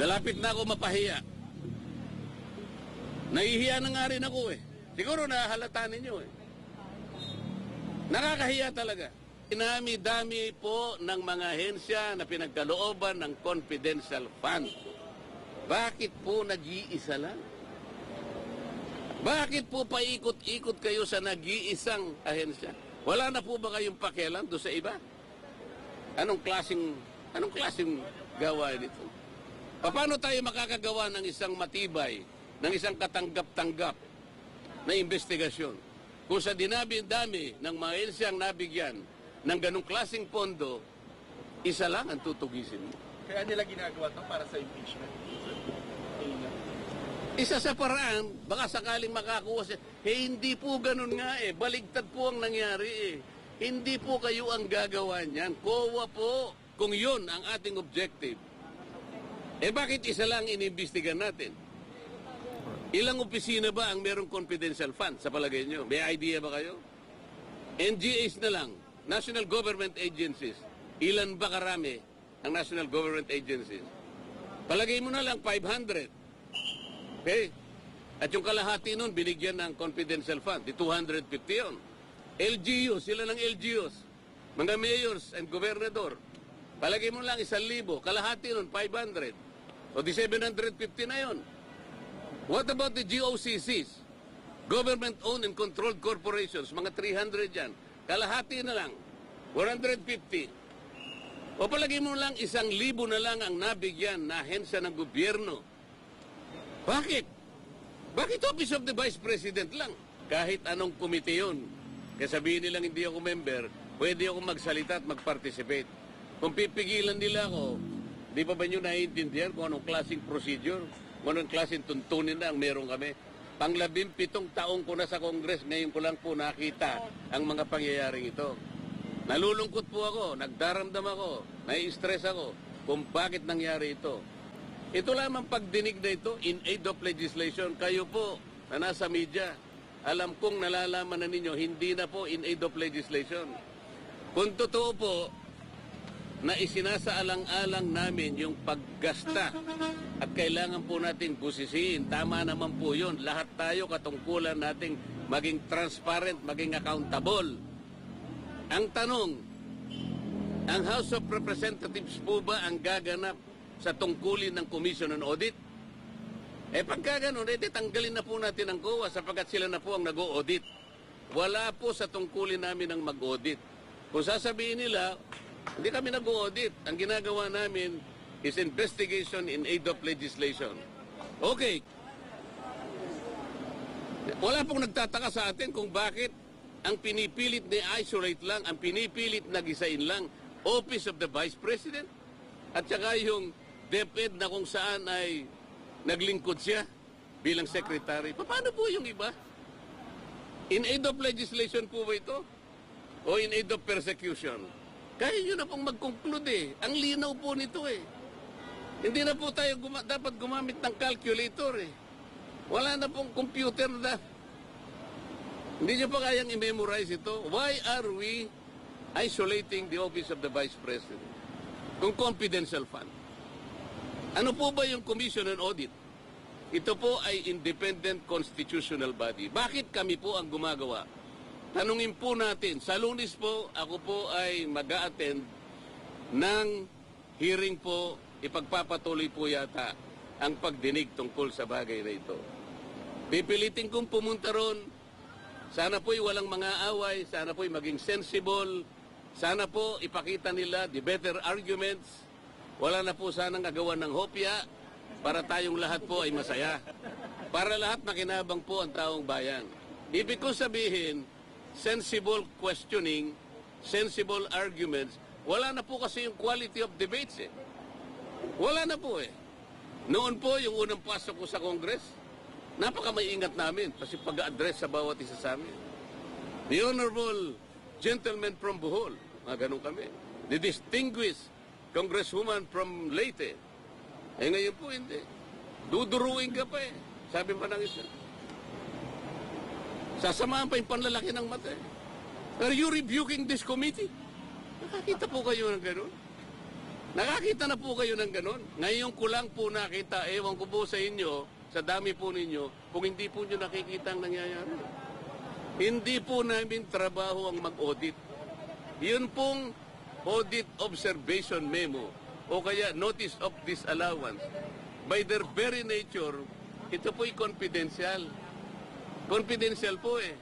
Malapit na ako mapahiya. Nahihiya na nga rin ako eh. Siguro nahalata ninyo eh. Nakakahiya talaga. Dinami-dami po ng mga ahensya na pinagkalooban ng confidential fund. Bakit po nag-iisa lang? Bakit po paikot-ikot kayo sa nag-iisang ahensya? Wala na po ba kayong pakialam doon sa iba? Anong klaseng gawain ito? Paano tayo makakagawa ng isang matibay, ng isang katanggap-tanggap na investigasyon? Kung sa dinabi-dami ng mga ahensyang nabigyan ng ganong klaseng pondo, isa lang ang tutugisin mo. Kaya nila ginagawa ito para sa impeachment. Isa sa paraan, baka sakaling makakuha siya. Hindi po ganun nga eh. Baligtad po ang nangyari eh. Hindi po kayo ang gagawa niyan. COA po, kung yun ang ating objective. Bakit isa lang inimbestigan natin? Ilang opisina ba ang merong confidential fund sa palagay nyo? May idea ba kayo? NGAs na lang, National Government Agencies. Ilan ba karami ang National Government Agencies? Palagay mo na lang 500. Okay? At yung kalahati nun, binigyan ng confidential fund. Di 250 yun. LGUs, sila ng LGUs. Mga mayors and gobernador. Palagay mo lang 1,000. Kalahati nun, 500. O di 750 na yun. What about the GOCCs? Government-owned and controlled corporations. Mga 300 yan. Kalahati na lang. 150. O palagay mo lang 1,000 na lang ang nabigyan na ahensya ng gobyerno. Bakit? Bakit Office of the Vice President lang? Kahit anong komite yun. Kaya sabihin nilang hindi ako member, pwede ako magsalita at mag-participate. Kung pipigilan nila ako, di pa ba nyo naiintindihan kung anong klaseng procedure, kung anong klaseng tuntunin na ang meron kami? Pang-17 taong ko na sa Congress, ngayon ko lang po nakita ang mga pangyayaring ito. Nalulungkot po ako, nagdaramdam ako, nai-stress ako kung bakit nangyari ito. Ito lamang pagdinig na ito, in aid of legislation, kayo po na nasa media, alam kong nalalaman na ninyo, hindi na po in aid of legislation. Kung totoo po, na isinasaalang-alang namin yung paggasta at kailangan po nating busisiin, tama naman po yun. Lahat tayo katungkulan nating maging transparent, maging accountable. Ang tanong, ang House of Representatives po ba ang gaganap sa tungkulin ng Commission on Audit? Pagka ganun, tanggalin na po natin ang COA sapagkat sila na po ang nag-o-audit. Wala po sa tungkulin namin ang mag-audit. Kung sasabihin nila, hindi kami nag-audit. Ang ginagawa namin is investigation in aid of legislation. Okay. Wala pong nagtataka sa atin kung bakit ang pinipilit na isolate lang, ang pinipilit na gisain lang, Office of the Vice President. At saka yung DepEd na kung saan ay naglingkod siya bilang secretary. Paano po yung iba? In aid of legislation po ba ito? O in aid of persecution? Kaya nyo na pong mag-conclude eh. Ang linaw po nito eh. Hindi na po tayo dapat gumamit ng calculator eh. Wala na pong computer na. Hindi nyo pa kayang i-memorize ito. Why are we isolating the Office of the Vice President? Kung confidential fund. Ano po ba yung Commission on Audit? Ito po ay independent constitutional body. Bakit kami po ang gumagawa? Tanungin po natin, sa Lunes po, ako po ay mag-a-attend ng hearing po, ipagpapatuloy po yata ang pagdinig tungkol sa bagay na ito. Pipilitin kong pumunta ron, sana po'y walang mga away, sana po'y maging sensible, sana po ipakita nila the better arguments, wala na po sanang agawan ng hopya para tayong lahat po ay masaya. Para lahat makinabang po ang taong bayan. Ibig ko sabihin, sensible questioning, sensible arguments, wala na po kasi yung quality of debates eh. Wala na po eh. Noon po, yung unang pasok ko sa Congress, napaka-maingat namin kasi pag-address sa bawat isa sa amin. The Honorable Gentleman from Bohol, mga ganun kami. The Distinguished Congresswoman from Leyte. Ngayon po hindi. Duduruin ka pa eh. Sabi pa ng isa. Sasamahan pa yung panlalaki ng mata eh. Are you rebuking this committee? Nakakita po kayo ng gano'n? Nakakita na po kayo ng ganon. Ngayon ko lang po nakita, ewan ko po sa inyo, sa dami po ninyo, kung hindi po nyo nakikita ang nangyayari. Hindi po namin trabaho ang mag-audit. Yun pong audit observation memo o kaya notice of disallowance. By their very nature, ito po'y confidential. Confidential po eh.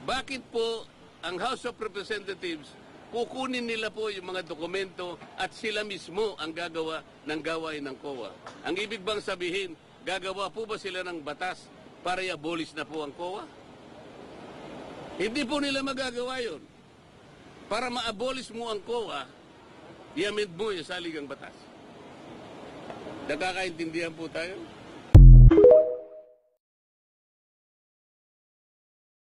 Bakit po ang House of Representatives kukunin nila po yung mga dokumento at sila mismo ang gagawa ng gawain ng COA? Ang ibig bang sabihin, gagawa po ba sila ng batas para i-abolish na po ang COA? Hindi po nila magagawa yun. Para ma-abolish mo ang COA, i-amend mo yung saligang batas. Nakakaintindihan po tayo?